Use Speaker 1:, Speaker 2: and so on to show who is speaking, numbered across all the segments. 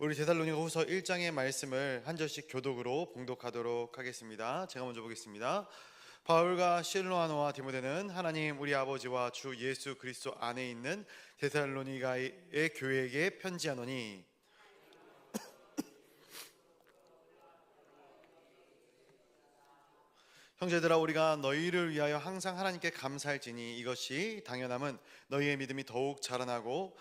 Speaker 1: 우리 데살로니가후서 1장의 말씀을 한 절씩 교독으로 봉독하도록 하겠습니다. 제가 먼저 보겠습니다. 바울과 실로아노와 디모데는 하나님 우리 아버지와 주 예수 그리스도 안에 있는 데살로니가의 교회에게 편지하노니, 형제들아, 우리가 너희를 위하여 항상 하나님께 감사할지니 이것이 당연함은 너희의 믿음이 더욱 자라고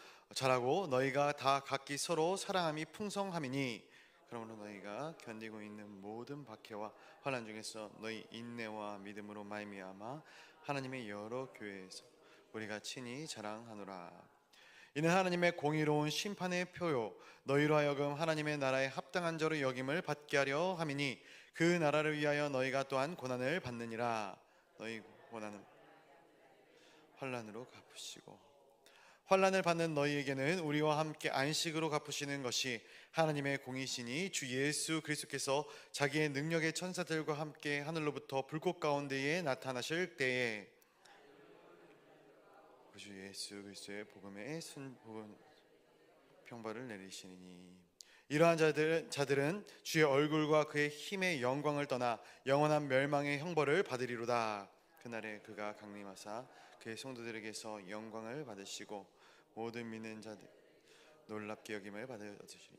Speaker 1: 너희가 다 각기 서로 사랑함이 풍성함이니, 그러므로 너희가 견디고 있는 모든 박해와 환난 중에서 너희 인내와 믿음으로 말미암아 하나님의 여러 교회에서 우리가 친히 자랑하노라. 이는 하나님의 공의로운 심판의 표요 너희로 하여금 하나님의 나라에 합당한 자로 여김을 받게 하려 함이니, 그 나라를 위하여 너희가 또한 고난을 받느니라. 너희 고난은 환난으로 갚으시고 환난을 받는 너희에게는 우리와 함께 안식으로 갚으시는 것이 하나님의 공이시니, 주 예수 그리스도께서 자기의 능력의 천사들과 함께 하늘로부터 불꽃 가운데에 나타나실 때에 주 예수 그리스도의 복음의 평발을 내리시니, 이러한 자들은 주의 얼굴과 그의 힘의 영광을 떠나 영원한 멸망의 형벌을 받으리로다. 그날에 그가 강림하사 그의 성도들에게서 영광을 받으시고 모든 믿는 자들 놀랍게 여김을 받으시니,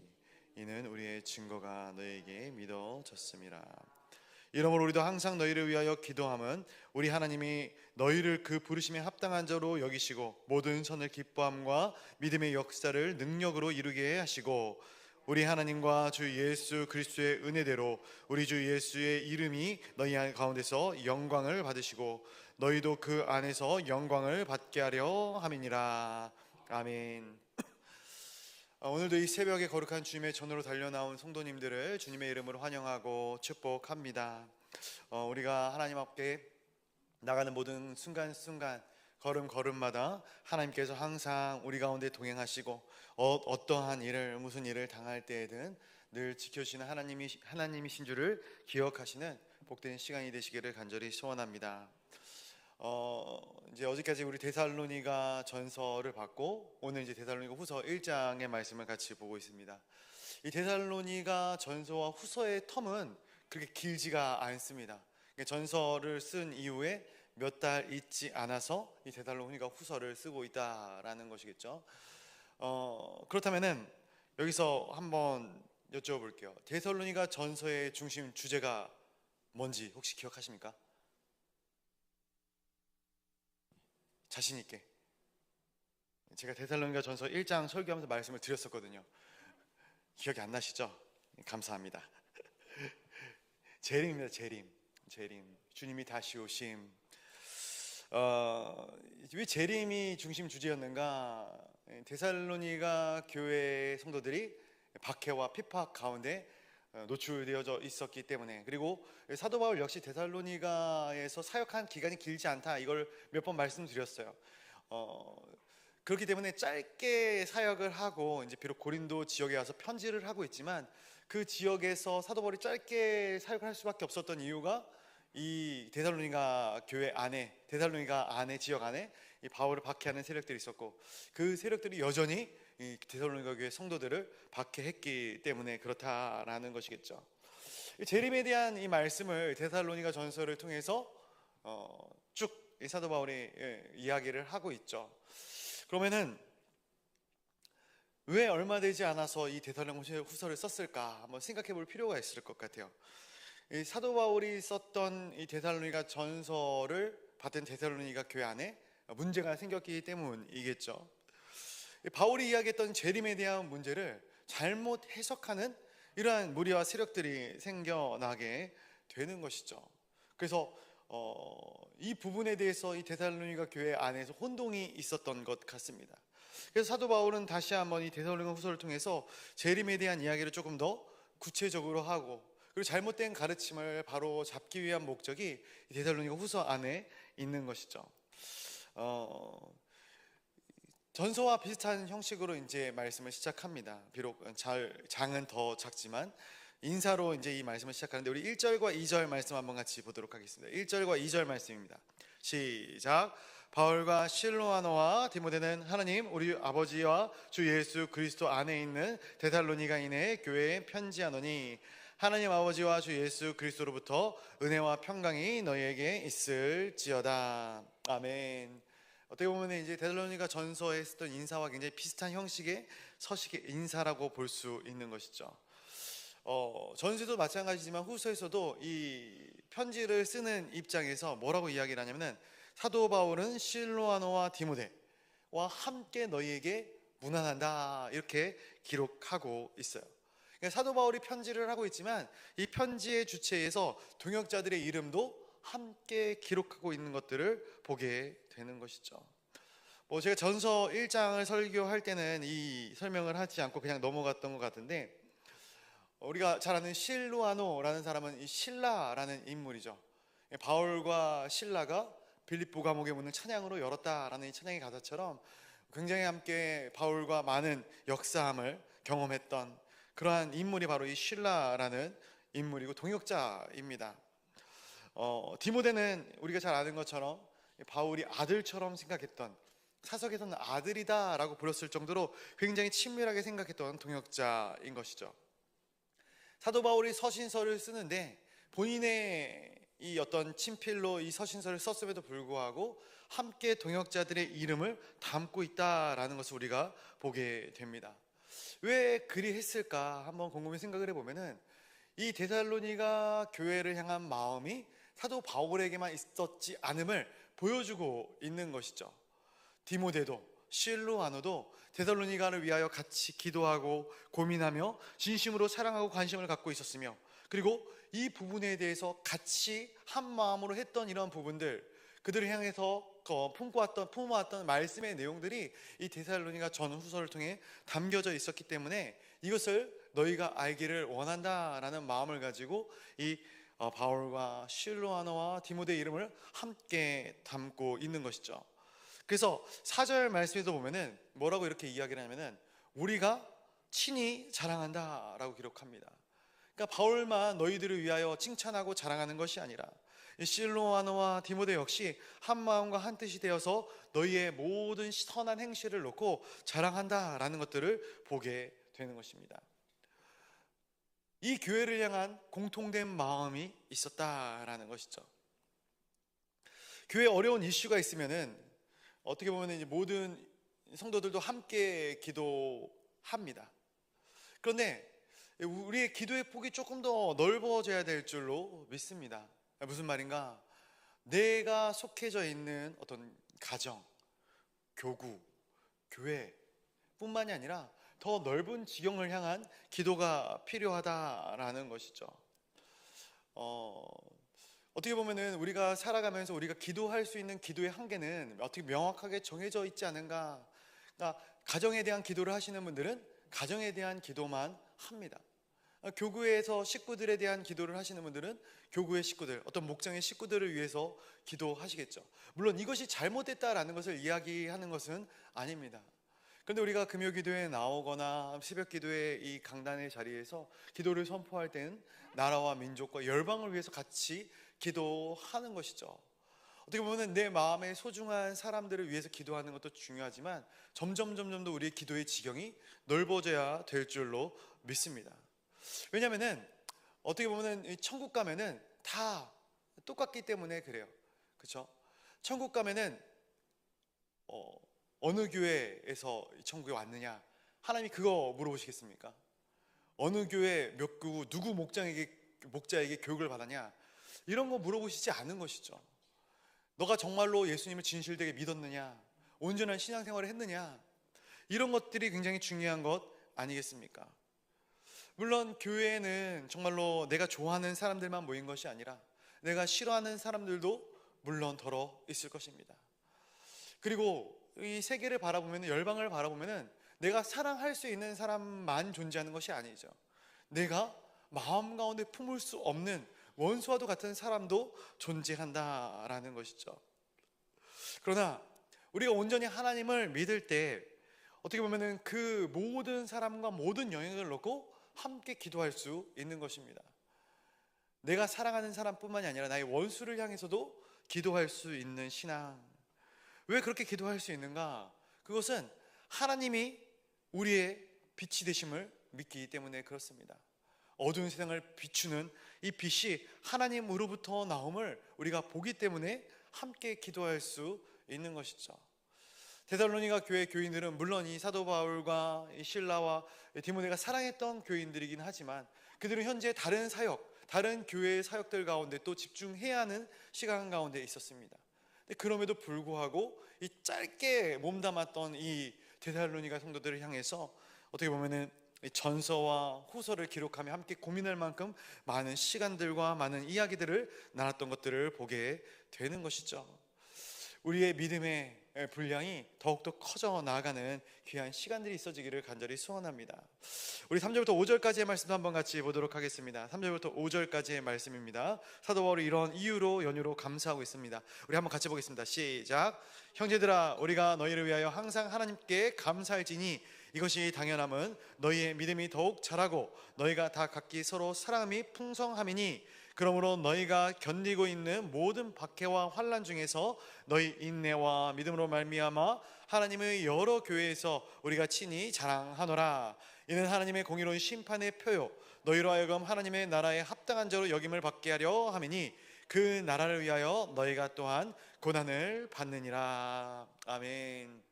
Speaker 1: 이는 우리의 증거가 너에게 믿어졌음이라. 이러므로 우리도 항상 너희를 위하여 기도함은 우리 하나님이 너희를 그 부르심에 합당한 자로 여기시고 모든 선을 기뻐함과 믿음의 역사를 능력으로 이루게 하시고, 우리 하나님과 주 예수 그리스도의 은혜대로 우리 주 예수의 이름이 너희 가운데서 영광을 받으시고 너희도 그 안에서 영광을 받게 하려 함이니라. 아멘. 오늘도 이 새벽에 거룩한 주님의 전으로 달려나온 성도님들을 주님의 이름으로 환영하고 축복합니다. 우리가 하나님 앞에 나가는 모든 순간순간 걸음걸음마다 하나님께서 항상 우리 가운데 동행하시고 어떠한 일을 무슨 일을 당할 때에든 늘 지켜주시는 하나님이신 줄을 기억하시는 복된 시간이 되시기를 간절히 소원합니다. 이제 어제까지 우리 데살로니가 전서를 봤고 오늘 이제 데살로니가 후서 1장의 말씀을 같이 보고 있습니다. 이 데살로니가 전서와 후서의 텀은 그렇게 길지가 않습니다. 전서를 쓴 이후에 몇 달 있지 않아서 이 데살로니가 후서를 쓰고 있다라는 것이겠죠. 그렇다면은 여기서 한번 여쭤볼게요. 데살로니가 전서의 중심 주제가 뭔지 혹시 기억하십니까? 자신 있게. 제가 데살로니가 전서 1장 설교하면서 말씀을 드렸었거든요. 기억이 안 나시죠? 감사합니다. 재림입니다. 재림. 주님이 다시 오심. 왜 재림이 중심 주제였는가? 데살로니가 교회 성도들이 박해와 핍박 가운데 노출되어져 있었기 때문에, 그리고 사도 바울 역시 데살로니가에서 사역한 기간이 길지 않다, 이걸 몇 번 말씀드렸어요. 그렇기 때문에 짧게 사역을 하고 이제 비록 고린도 지역에 와서 편지를 하고 있지만 그 지역에서 사도 바울이 짧게 사역을 할 수밖에 없었던 이유가 이 데살로니가 교회 안에, 데살로니가 안에, 지역 안에 이 바울을 박해하는 세력들이 있었고, 그 세력들이 여전히 이 데살로니가 교회 성도들을 박해했기 때문에 그렇다라는 것이겠죠. 재림에 대한 이 말씀을 데살로니가 전서를 통해서 쭉 사도 바울이 이야기를 하고 있죠. 그러면은 왜 얼마 되지 않아서 이 데살로니가 후서를 썼을까 한번 생각해 볼 필요가 있을 것 같아요. 이 사도 바울이 썼던 이 데살로니가 전서를 받은 데살로니가 교회 안에 문제가 생겼기 때문이겠죠. 바울이 이야기했던 재림에 대한 문제를 잘못 해석하는 이러한 무리와 세력들이 생겨나게 되는 것이죠. 그래서 이 부분에 대해서 이 데살로니가 교회 안에서 혼동이 있었던 것 같습니다. 그래서 사도 바울은 다시 한번 이 데살로니가 후서를 통해서 재림에 대한 이야기를 조금 더 구체적으로 하고, 그리고 잘못된 가르침을 바로 잡기 위한 목적이 데살로니가 후서 안에 있는 것이죠. 전서와 비슷한 형식으로 이제 말씀을 시작합니다. 비록 장은 더 작지만 인사로 이제 이 말씀을 시작하는데, 우리 1절과 2절 말씀 한번 같이 보도록 하겠습니다. 1절과 2절 말씀입니다. 시작. 바울과 실로아노와 디모데는 하나님 우리 아버지와 주 예수 그리스도 안에 있는 데살로니가인의 교회에 편지하노니 하나님 아버지와 주 예수 그리스도로부터 은혜와 평강이 너희에게 있을지어다. 아멘. 어떻게 보면 이제 데살로니가 전서에 쓰던 인사와 굉장히 비슷한 형식의 서식의 인사라고 볼 수 있는 것이죠. 전서도 마찬가지지만 후서에서도 이 편지를 쓰는 입장에서 뭐라고 이야기를 하냐면은 사도 바울은 실로아노와 디모데와 함께 너희에게 문안한다 이렇게 기록하고 있어요. 그러니까 사도 바울이 편지를 하고 있지만 이 편지의 주체에서 동역자들의 이름도 함께 기록하고 있는 것들을 보게 되는 것이죠. 제가 전서 1장을 설교할 때는 이 설명을 하지 않고 그냥 넘어갔던 것 같은데, 우리가 잘 아는 실루아노라는 사람은 이 실라라는 인물이죠. 바울과 실라가 빌립보 감옥의 문을 찬양으로 열었다라는 이 찬양의 가사처럼 굉장히 함께 바울과 많은 역사함을 경험했던 그러한 인물이 바로 이 실라라는 인물이고 동역자입니다. 디모데는 우리가 잘 아는 것처럼 바울이 아들처럼 생각했던, 사석에서는 아들이다라고 불렀을 정도로 굉장히 친밀하게 생각했던 동역자인 것이죠. 사도 바울이 서신서를 쓰는데 본인의 이 어떤 친필로 이 서신서를 썼음에도 불구하고 함께 동역자들의 이름을 담고 있다라는 것을 우리가 보게 됩니다. 왜 그리 했을까 한번 곰곰이 생각을 해보면은 이 데살로니가 교회를 향한 마음이 사도 바울에게만 있었지 않음을 보여주고 있는 것이죠. 디모데도 실로아노도 데살로니가를 위하여 같이 기도하고 고민하며 진심으로 사랑하고 관심을 갖고 있었으며, 그리고 이 부분에 대해서 같이 한 마음으로 했던 이런 부분들, 그들을 향해서 품어왔던 말씀의 내용들이 이 데살로니가 전후서를 통해 담겨져 있었기 때문에 이것을 너희가 알기를 원한다라는 마음을 가지고 이 바울과 실로아노와 디모데 이름을 함께 담고 있는 것이죠. 그래서 4절 말씀에도 보면은 뭐라고 이렇게 이야기를 하냐면은 우리가 친히 자랑한다라고 기록합니다. 그러니까 바울만 너희들을 위하여 칭찬하고 자랑하는 것이 아니라 실로아노와 디모데 역시 한 마음과 한 뜻이 되어서 너희의 모든 선한 행실을 놓고 자랑한다라는 것들을 보게 되는 것입니다. 이 교회를 향한 공통된 마음이 있었다라는 것이죠. 교회에 어려운 이슈가 있으면은 어떻게 보면 이제 모든 성도들도 함께 기도합니다. 그런데 우리의 기도의 폭이 조금 더 넓어져야 될 줄로 믿습니다. 무슨 말인가? 내가 속해져 있는 어떤 가정, 교구, 교회 뿐만이 아니라 더 넓은 지경을 향한 기도가 필요하다라는 것이죠. 어떻게 보면은 우리가 살아가면서 우리가 기도할 수 있는 기도의 한계는 어떻게 명확하게 정해져 있지 않은가? 그러니까 가정에 대한 기도를 하시는 분들은 가정에 대한 기도만 합니다. 교구에서 식구들에 대한 기도를 하시는 분들은 교구의 식구들, 어떤 목장의 식구들을 위해서 기도하시겠죠. 물론 이것이 잘못됐다라는 것을 이야기하는 것은 아닙니다. 그런데 우리가 금요 기도에 나오거나 새벽 기도의 이 강단의 자리에서 기도를 선포할 때는 나라와 민족과 열방을 위해서 같이 기도하는 것이죠. 어떻게 보면 내 마음에 소중한 사람들을 위해서 기도하는 것도 중요하지만 점점 더 우리의 기도의 지경이 넓어져야 될 줄로 믿습니다. 왜냐하면은 어떻게 보면 천국 가면은 다 똑같기 때문에 그래요. 그렇죠? 천국 가면은 어느 교회에서 천국에 왔느냐, 하나님이 그거 물어보시겠습니까? 어느 교회 몇 구 누구 목자에게 교육을 받았냐, 이런 거 물어보시지 않은 것이죠. 너가 정말로 예수님을 진실되게 믿었느냐, 온전한 신앙생활을 했느냐, 이런 것들이 굉장히 중요한 것 아니겠습니까? 물론 교회에는 정말로 내가 좋아하는 사람들만 모인 것이 아니라 내가 싫어하는 사람들도 물론 더러 있을 것입니다. 그리고 이 세계를 바라보면, 열방을 바라보면 내가 사랑할 수 있는 사람만 존재하는 것이 아니죠. 내가 마음 가운데 품을 수 없는 원수와도 같은 사람도 존재한다라는 것이죠. 그러나 우리가 온전히 하나님을 믿을 때 어떻게 보면 그 모든 사람과 모든 영역을 놓고 함께 기도할 수 있는 것입니다. 내가 사랑하는 사람뿐만이 아니라 나의 원수를 향해서도 기도할 수 있는 신앙. 왜 그렇게 기도할 수 있는가? 그것은 하나님이 우리의 빛이 되심을 믿기 때문에 그렇습니다. 어두운 세상을 비추는 이 빛이 하나님으로부터 나옴을 우리가 보기 때문에 함께 기도할 수 있는 것이죠. 데살로니가 교회 교인들은 물론 이 사도 바울과 이 실라와 디모데가 사랑했던 교인들이긴 하지만 그들은 현재 다른 사역, 다른 교회의 사역들 가운데 또 집중해야 하는 시간 가운데 있었습니다. 그럼에도 불구하고 이 짧게 몸담았던 이 데살로니가 성도들을 향해서 어떻게 보면은 전서와 후서를 기록하며 함께 고민할 만큼 많은 시간들과 많은 이야기들을 나눴던 것들을 보게 되는 것이죠. 우리의 믿음의 분량이 더욱더 커져 나아가는 귀한 시간들이 있어지기를 간절히 소원합니다. 우리 3절부터 5절까지의 말씀도 한번 같이 보도록 하겠습니다. 3절부터 5절까지의 말씀입니다. 사도 바울이 이런 이유로 연유로 감사하고 있습니다. 우리 한번 같이 보겠습니다. 시작. 형제들아, 우리가 너희를 위하여 항상 하나님께 감사할지니 이것이 당연함은 너희의 믿음이 더욱 자라고 너희가 다 각기 서로 사랑함이 풍성함이니 그러므로 너희가 견디고 있는 모든 박해와 환난 중에서 너희 인내와 믿음으로 말미암아 하나님의 여러 교회에서 우리가 친히 자랑하노라. 이는 하나님의 공의로운 심판의 표요 너희로 하여금 하나님의 나라에 합당한 자로 여김을 받게 하려 함이니 그 나라를 위하여 너희가 또한 고난을 받느니라. 아멘.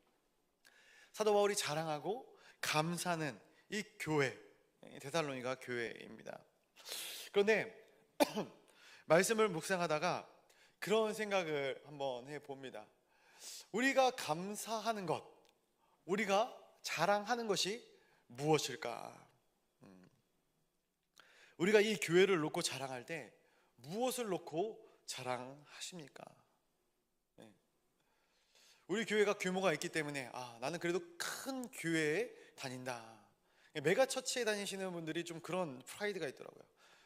Speaker 1: 사도 바울이 자랑하고 감사하는 이 교회, 데살로니가 교회입니다. 그런데 말씀을 묵상하다가 그런 생각을 한번 해봅니다. 우리가 감사하는 것, 우리가 자랑하는 것이 무엇일까? 우리가 이 교회를 놓고 자랑할 때 무엇을 놓고 자랑하십니까? 우리 교회가 규모가 있기 때문에 나는 그래도 큰 교회에 다닌다. 메가처치에 다니시는 분들이 좀 그런 프라이드가 있더라고요.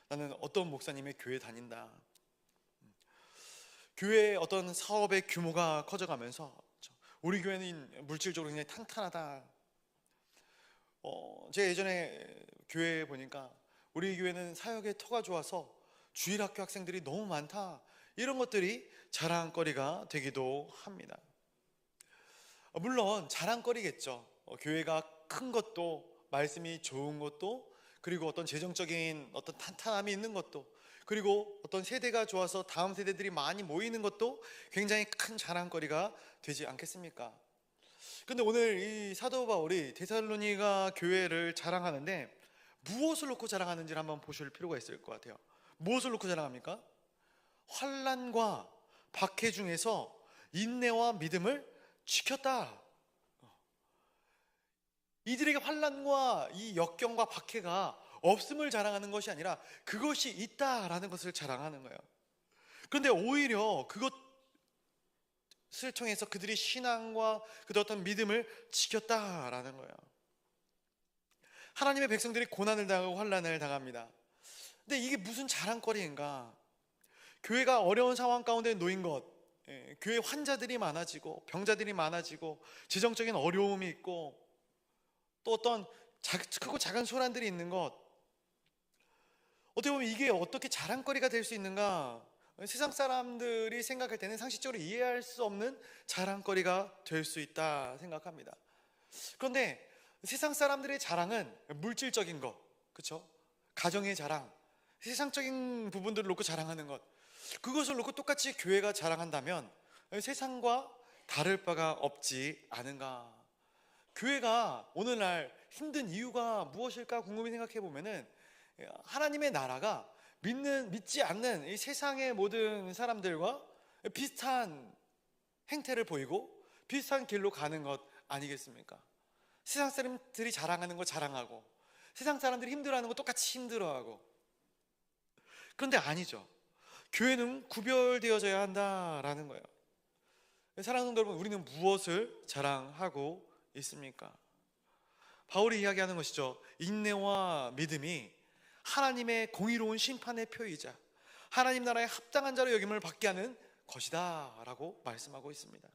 Speaker 1: 나는 어떤 목사님의 교회에 다닌다. 교회의 어떤 사업의 규모가 커져가면서 우리 교회는 물질적으로 굉장히 탄탄하다. 제가 예전에 교회에 보니까 우리 교회는 사역의 터가 좋아서 주일학교 학생들이 너무 많다. 이런 것들이 자랑거리가 되기도 합니다. 물론 자랑거리겠죠. 교회가 큰 것도, 말씀이 좋은 것도, 그리고 어떤 재정적인 어떤 탄탄함이 있는 것도, 그리고 어떤 세대가 좋아서 다음 세대들이 많이 모이는 것도 굉장히 큰 자랑거리가 되지 않겠습니까? 근데 오늘 이 사도 바울이 데살로니가 교회를 자랑하는데 무엇을 놓고 자랑하는지를 한번 보실 필요가 있을 것 같아요. 무엇을 놓고 자랑합니까? 환난과 박해 중에서 인내와 믿음을 지켰다. 이들에게 환난과 이 역경과 박해가 없음을 자랑하는 것이 아니라 그것이 있다라는 것을 자랑하는 거예요. 그런데 오히려 그것을 통해서 그들이 신앙과 그 어떤 믿음을 지켰다라는 거예요. 하나님의 백성들이 고난을 당하고 환난을 당합니다. 근데 이게 무슨 자랑거리인가? 교회가 어려운 상황 가운데 놓인 것, 교회 환자들이 많아지고 병자들이 많아지고 재정적인 어려움이 있고 또 어떤 크고 작은 소란들이 있는 것, 어떻게 보면 이게 어떻게 자랑거리가 될 수 있는가? 세상 사람들이 생각할 때는 상식적으로 이해할 수 없는 자랑거리가 될 수 있다 생각합니다. 그런데 세상 사람들의 자랑은 물질적인 것, 그렇죠? 가정의 자랑, 세상적인 부분들을 놓고 자랑하는 것, 그것을 놓고 똑같이 교회가 자랑한다면 세상과 다를 바가 없지 않은가? 교회가 오늘날 힘든 이유가 무엇일까 궁금히 생각해 보면은 하나님의 나라가 믿지 않는 이 세상의 모든 사람들과 비슷한 행태를 보이고 비슷한 길로 가는 것 아니겠습니까? 세상 사람들이 자랑하는 거 자랑하고 세상 사람들이 힘들어하는 거 똑같이 힘들어하고. 그런데 아니죠. 교회는 구별되어져야 한다라는 거예요. 사랑하는 성도 여러분, 우리는 무엇을 자랑하고 있습니까? 바울이 이야기하는 것이죠. 인내와 믿음이 하나님의 공의로운 심판의 표이자 하나님 나라에 합당한 자로 여김을 받게 하는 것이다 라고 말씀하고 있습니다.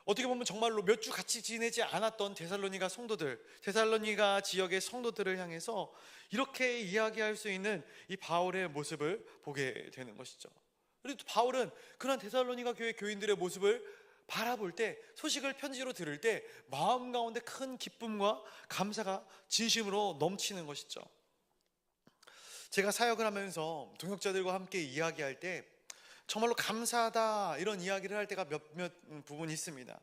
Speaker 1: 어떻게 보면 정말로 몇 주 같이 지내지 않았던 데살로니가 성도들, 데살로니가 지역의 성도들을 향해서 이렇게 이야기할 수 있는 이 바울의 모습을 보게 되는 것이죠. 그리고 바울은 그런 데살로니가 교회 교인들의 모습을 바라볼 때, 소식을 편지로 들을 때 마음 가운데 큰 기쁨과 감사가 진심으로 넘치는 것이죠. 제가 사역을 하면서 동역자들과 함께 이야기할 때 정말로 감사하다 이런 이야기를 할 때가 몇몇 부분이 있습니다.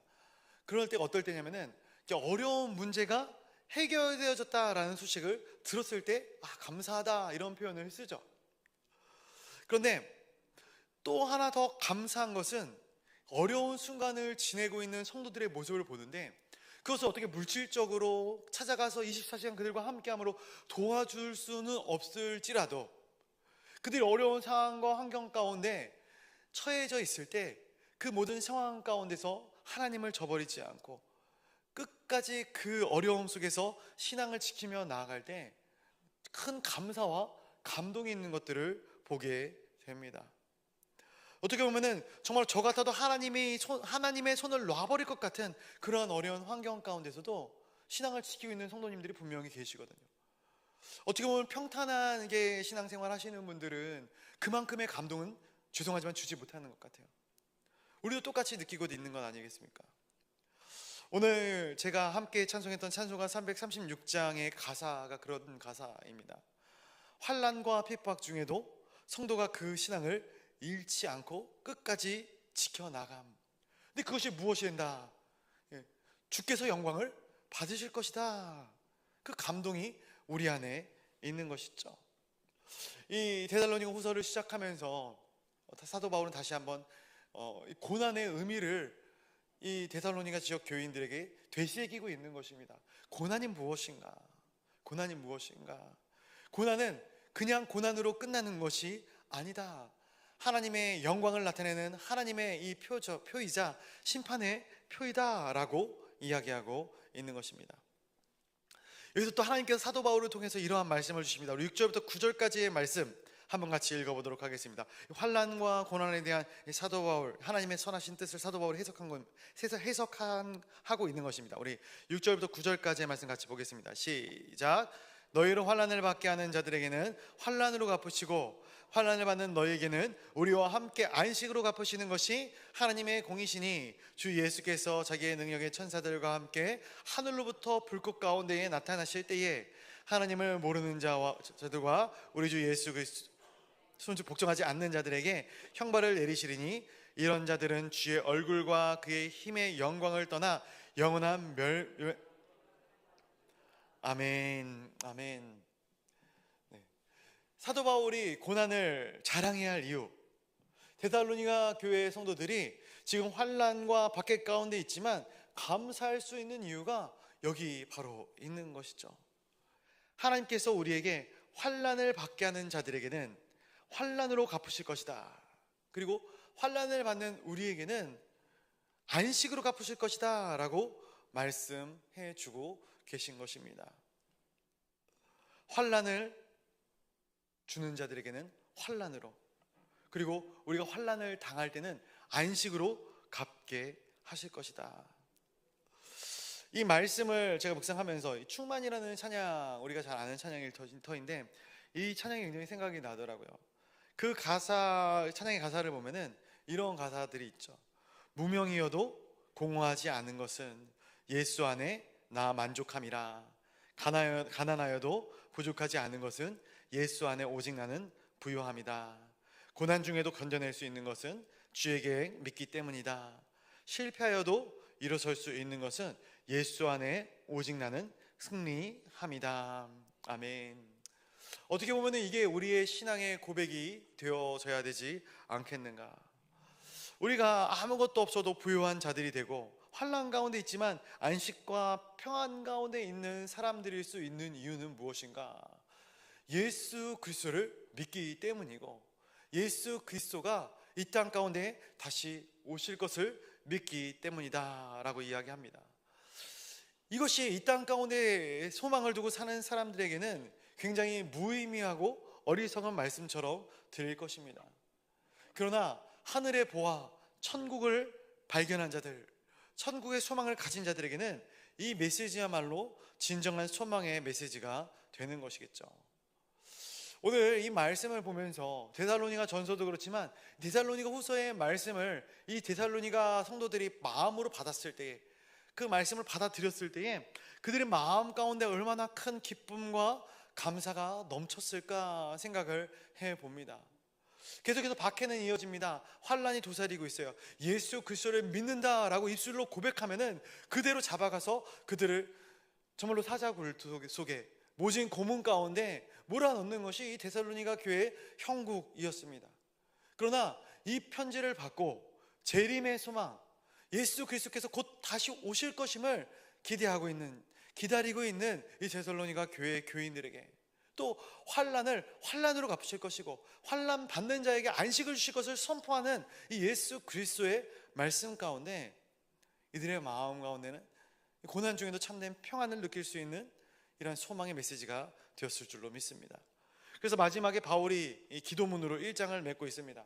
Speaker 1: 그럴 때가 어떨 때냐면은 어려운 문제가 해결되어졌다라는 소식을 들었을 때 감사하다 이런 표현을 쓰죠. 그런데 또 하나 더 감사한 것은 어려운 순간을 지내고 있는 성도들의 모습을 보는데, 그것을 어떻게 물질적으로 찾아가서 24시간 그들과 함께함으로 도와줄 수는 없을지라도 그들이 어려운 상황과 환경 가운데 처해져 있을 때 그 모든 상황 가운데서 하나님을 저버리지 않고 끝까지 그 어려움 속에서 신앙을 지키며 나아갈 때 큰 감사와 감동이 있는 것들을 보게 됩니다. 어떻게 보면은 정말 저 같아도 하나님의 손을 놔버릴 것 같은 그러한 어려운 환경 가운데서도 신앙을 지키고 있는 성도님들이 분명히 계시거든요. 어떻게 보면 평탄하게 신앙생활 하시는 분들은 그만큼의 감동은 죄송하지만 주지 못하는 것 같아요. 우리도 똑같이 느끼고 있는 건 아니겠습니까? 오늘 제가 함께 찬송했던 찬송가 336장의 가사가 그런 가사입니다. 환난과 핍박 중에도 성도가 그 신앙을 잃지 않고 끝까지 지켜나감. 근데 그것이 무엇이 된다? 주께서 영광을 받으실 것이다. 그 감동이 우리 안에 있는 것이죠. 이 데살로니가 후서를 시작하면서 사도 바울은 다시 한번 고난의 의미를 이 데살로니가 지역 교인들에게 되새기고 있는 것입니다. 고난이 무엇인가? 고난이 무엇인가? 고난은 그냥 고난으로 끝나는 것이 아니다. 하나님의 영광을 나타내는 하나님의 이 표이자 심판의 표이다라고 이야기하고 있는 것입니다. 여기서 또 하나님께서 사도 바울을 통해서 이러한 말씀을 주십니다. 우리 6절부터 9절까지의 말씀 한번 같이 읽어보도록 하겠습니다. 환난과 고난에 대한 사도 바울, 하나님의 선하신 뜻을 사도 바울이 해석하고 있는 것입니다. 우리 6절부터 9절까지의 말씀 같이 보겠습니다. 시작. 너희로 환난을 받게 하는 자들에게는 환난으로 갚으시고 환난을 받는 너희에게는 우리와 함께 안식으로 갚으시는 것이 하나님의 공이시니, 주 예수께서 자기의 능력의 천사들과 함께 하늘로부터 불꽃 가운데에 나타나실 때에 하나님을 모르는 자들과 우리 주 예수 그리스도 손주 복종하지 않는 자들에게 형벌을 내리시리니, 이런 자들은 주의 얼굴과 그의 힘의 영광을 떠나 영원한 아멘. 네. 사도 바울이 고난을 자랑해야 할 이유, 데살로니가 교회의 성도들이 지금 환난과 박해 가운데 있지만 감사할 수 있는 이유가 여기 바로 있는 것이죠. 하나님께서 우리에게 환난을 받게 하는 자들에게는 환난으로 갚으실 것이다. 그리고 환난을 받는 우리에게는 안식으로 갚으실 것이다 라고 말씀해 주고 계신 것입니다. 환난을 주는 자들에게는 환난으로, 그리고 우리가 환난을 당할 때는 안식으로 갚게 하실 것이다. 이 말씀을 제가 묵상하면서 충만이라는 찬양, 우리가 잘 아는 찬양일 터인데 이 찬양이 굉장히 생각이 나더라고요. 그 찬양의 가사를 보면은 이런 가사들이 있죠. 무명이어도 공허하지 않은 것은 예수 안에 나 만족함이라. 가난하여도 부족하지 않은 것은 예수 안에 오직 나는 부요함이다. 고난 중에도 건져낼 수 있는 것은 주의 계획 믿기 때문이다. 실패하여도 일어설 수 있는 것은 예수 안에 오직 나는 승리함이다. 아멘. 어떻게 보면 이게 우리의 신앙의 고백이 되어져야 되지 않겠는가? 우리가 아무것도 없어도 부유한 자들이 되고 환난 가운데 있지만 안식과 평안 가운데 있는 사람들일 수 있는 이유는 무엇인가? 예수 그리스도를 믿기 때문이고, 예수 그리스도가 이 땅 가운데 다시 오실 것을 믿기 때문이다 라고 이야기합니다. 이것이 이 땅 가운데 소망을 두고 사는 사람들에게는 굉장히 무의미하고 어리석은 말씀처럼 들릴 것입니다. 그러나 하늘의 보화, 천국을 발견한 자들, 천국의 소망을 가진 자들에게는 이 메시지야말로 진정한 소망의 메시지가 되는 것이겠죠. 오늘 이 말씀을 보면서 데살로니가 전서도 그렇지만 데살로니가 후서의 말씀을 이 데살로니가 성도들이 마음으로 받았을 때에, 그 말씀을 받아들였을 때에 그들의 마음 가운데 얼마나 큰 기쁨과 감사가 넘쳤을까 생각을 해봅니다. 계속해서 박해는 이어집니다. 환란이 도사리고 있어요. 예수 그리스도를 믿는다라고 입술로 고백하면은 그대로 잡아가서 그들을 정말로 사자굴 속에 모진 고문 가운데 몰아넣는 것이 이 데살로니가 교회의 형국이었습니다. 그러나 이 편지를 받고 재림의 소망, 예수 그리스도께서 곧 다시 오실 것임을 기다리고 있는 이 데살로니가 교회의 교인들에게, 또 환란으로 갚으실 것이고 환란 받는 자에게 안식을 주실 것을 선포하는 이 예수 그리스도의 말씀 가운데 이들의 마음 가운데는 고난 중에도 참된 평안을 느낄 수 있는 이런 소망의 메시지가 되었을 줄로 믿습니다. 그래서 마지막에 바울이 이 기도문으로 1장을 맺고 있습니다.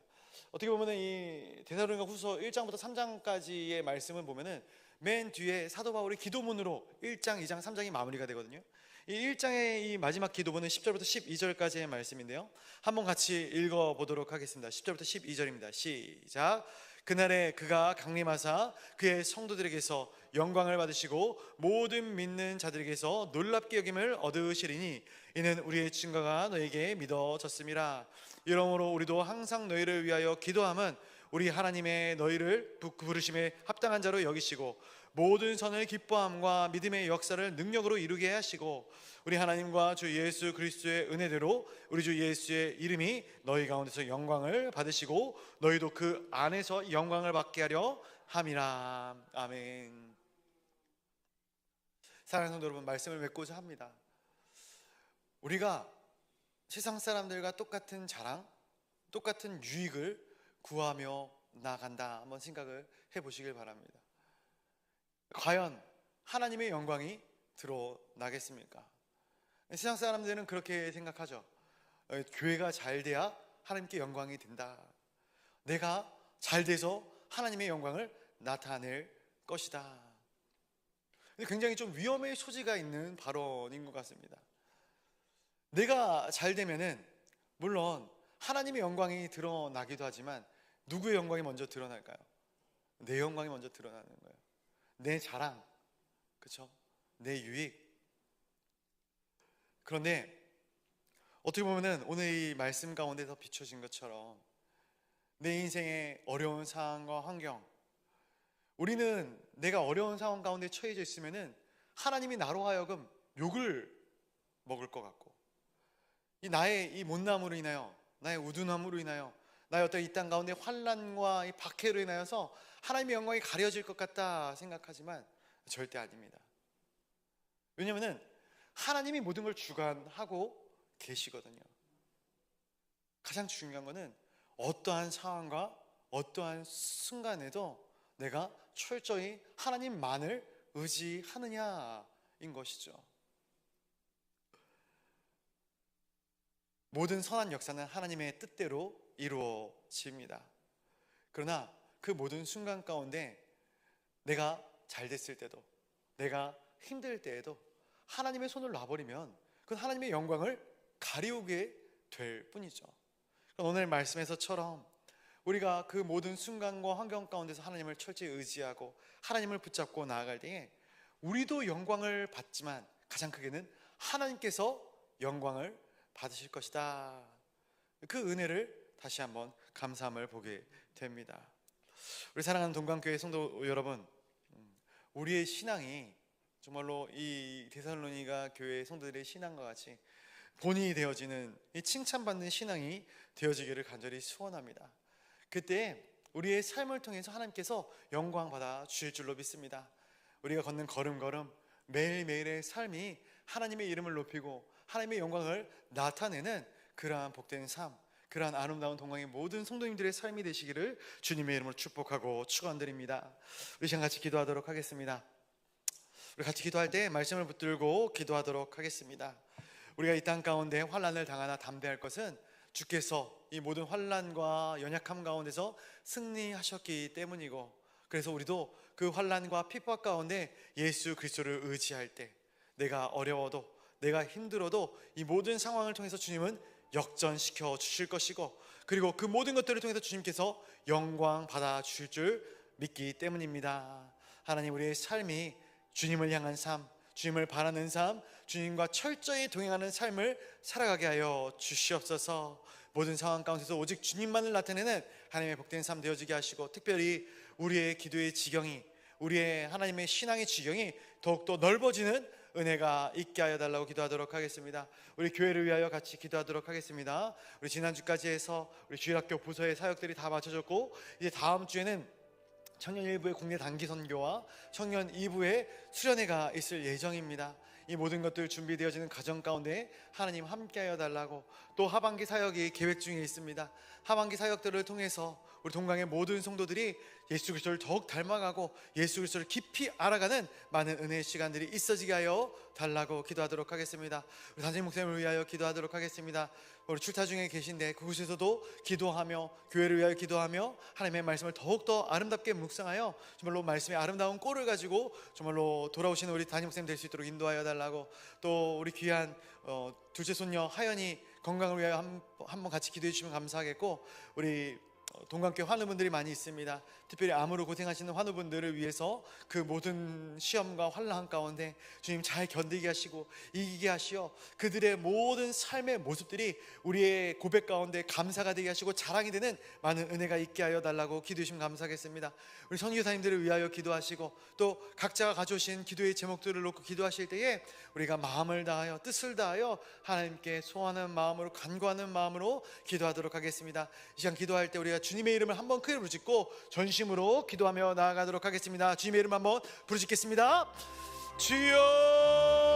Speaker 1: 어떻게 보면 이 데살로니가 후서 1장부터 3장까지의 말씀을 보면은 맨 뒤에 사도 바울이 기도문으로 1장, 2장, 3장이 마무리가 되거든요. 이 1장의 이 마지막 기도문은 10절부터 12절까지의 말씀인데요, 한번 같이 읽어보도록 하겠습니다. 10절부터 12절입니다. 시작. 그날에 그가 강림하사 그의 성도들에게서 영광을 받으시고 모든 믿는 자들에게서 놀랍게 여김을 얻으시리니 이는 우리의 증거가 너에게 믿어졌음이라. 이러므로 우리도 항상 너희를 위하여 기도함은 우리 하나님의 너희를 부르심에 합당한 자로 여기시고 모든 선을 기뻐함과 믿음의 역사를 능력으로 이루게 하시고 우리 하나님과 주 예수 그리스도의 은혜대로 우리 주 예수의 이름이 너희 가운데서 영광을 받으시고 너희도 그 안에서 영광을 받게 하려 함이라. 아멘. 사랑하는 성도 여러분, 말씀을 맺고자 합니다. 우리가 세상 사람들과 똑같은 자랑, 똑같은 유익을 구하며 나아간다, 한번 생각을 해보시길 바랍니다. 과연 하나님의 영광이 드러나겠습니까? 세상 사람들은 그렇게 생각하죠. 교회가 잘 돼야 하나님께 영광이 된다. 내가 잘 돼서 하나님의 영광을 나타낼 것이다. 굉장히 좀 위험의 소지가 있는 발언인 것 같습니다. 내가 잘 되면은 물론 하나님의 영광이 드러나기도 하지만 누구의 영광이 먼저 드러날까요? 내 영광이 먼저 드러나는 거예요. 내 자랑, 그렇죠? 내 유익. 그런데 어떻게 보면은 오늘 이 말씀 가운데서 비춰진 것처럼 내 인생의 어려운 상황과 환경, 우리는 내가 어려운 상황 가운데 처해져 있으면은 하나님이 나로 하여금 욕을 먹을 것 같고, 나의 이 못남으로 인하여, 나의 우둔함으로 인하여, 나의 어떤 이 땅 가운데 환란과 이 박해로 인하여서 하나님의 영광이 가려질 것 같다 생각하지만 절대 아닙니다. 왜냐하면 하나님이 모든 걸 주관하고 계시거든요. 가장 중요한 것은 어떠한 상황과 어떠한 순간에도 내가 철저히 하나님만을 의지하느냐인 것이죠. 모든 선한 역사는 하나님의 뜻대로 이루어집니다. 그러나 그 모든 순간 가운데 내가 잘 됐을 때도, 내가 힘들 때에도 하나님의 손을 놔버리면 그건 하나님의 영광을 가리우게 될 뿐이죠. 오늘 말씀에서처럼 우리가 그 모든 순간과 환경 가운데서 하나님을 철저히 의지하고 하나님을 붙잡고 나아갈 때에 우리도 영광을 받지만 가장 크게는 하나님께서 영광을 받으실 것이다. 그 은혜를 다시 한번 감사함을 보게 됩니다. 우리 사랑하는 동강교회 성도 여러분, 우리의 신앙이 정말로 이 데살로니가 교회 성도들의 신앙과 같이 본이 되어지는, 이 칭찬받는 신앙이 되어지기를 간절히 소원합니다. 그때 우리의 삶을 통해서 하나님께서 영광 받아 주실 줄로 믿습니다. 우리가 걷는 걸음걸음, 매일매일의 삶이 하나님의 이름을 높이고 하나님의 영광을 나타내는 그러한 복된 삶, 그러한 아름다운 동강의 모든 성도님들의 삶이 되시기를 주님의 이름으로 축복하고 축원드립니다. 우리 시간 같이 기도하도록 하겠습니다. 우리 같이 기도할 때 말씀을 붙들고 기도하도록 하겠습니다. 우리가 이 땅 가운데 환난을 당하나 담대할 것은 주께서 이 모든 환난과 연약함 가운데서 승리하셨기 때문이고, 그래서 우리도 그 환난과 핍박 가운데 예수 그리스도를 의지할 때 내가 어려워도, 내가 힘들어도 이 모든 상황을 통해서 주님은 역전시켜 주실 것이고, 그리고 그 모든 것들을 통해서 주님께서 영광 받아 주실 줄 믿기 때문입니다. 하나님, 우리의 삶이 주님을 향한 삶, 주님을 바라는 삶, 주님과 철저히 동행하는 삶을 살아가게 하여 주시옵소서. 모든 상황 가운데서 오직 주님만을 나타내는 하나님의 복된 삶 되어지게 하시고, 특별히 우리의 기도의 지경이, 우리의 하나님의 신앙의 지경이 더욱더 넓어지는 은혜가 있게 하여 달라고 기도하도록 하겠습니다. 우리 교회를 위하여 같이 기도하도록 하겠습니다. 우리 지난주까지 해서 우리 주일학교 부서의 사역들이 다 마쳐졌고, 이제 다음 주에는 청년 1부의 국내 단기 선교와 청년 2부의 수련회가 있을 예정입니다. 이 모든 것들 준비되어지는 과정 가운데 하나님 함께하여 달라고, 또 하반기 사역이 계획 중에 있습니다. 하반기 사역들을 통해서 우리 동강의 모든 성도들이 예수 그리스도를 더욱 닮아가고 예수 그리스도를 깊이 알아가는 많은 은혜의 시간들이 있어지게 하여 달라고 기도하도록 하겠습니다. 우리 단임 목사님을 위하여 기도하도록 하겠습니다. 우리 출타 중에 계신데 그곳에서도 기도하며 교회를 위하여 기도하며 하나님의 말씀을 더욱더 아름답게 묵상하여 정말로 말씀의 아름다운 꼴을 가지고 정말로 돌아오시는 우리 담임 목사님 될 수 있도록 인도하여 달라고, 또 우리 귀한 둘째 손녀 하연이 건강을 위하여 한번 같이 기도해 주시면 감사하겠고, 우리 동강교회 환우분들이 많이 있습니다. 특별히 암으로 고생하시는 환우분들을 위해서 그 모든 시험과 환난 가운데 주님 잘 견디게 하시고 이기게 하시어 그들의 모든 삶의 모습들이 우리의 고백 가운데 감사가 되게 하시고 자랑이 되는 많은 은혜가 있게 하여 달라고 기도해 주시면 감사하겠습니다. 우리 선교사님들을 위하여 기도하시고, 또 각자가 가져오신 기도의 제목들을 놓고 기도하실 때에 우리가 마음을 다하여 뜻을 다하여 하나님께 소원하는 마음으로, 간구하는 마음으로 기도하도록 하겠습니다. 이 시간 기도할 때 우리가 주님의 이름을 한번 크게 부르짖고 전심으로 기도하며 나아가도록 하겠습니다. 주님의 이름 한번 부르짖겠습니다. 주여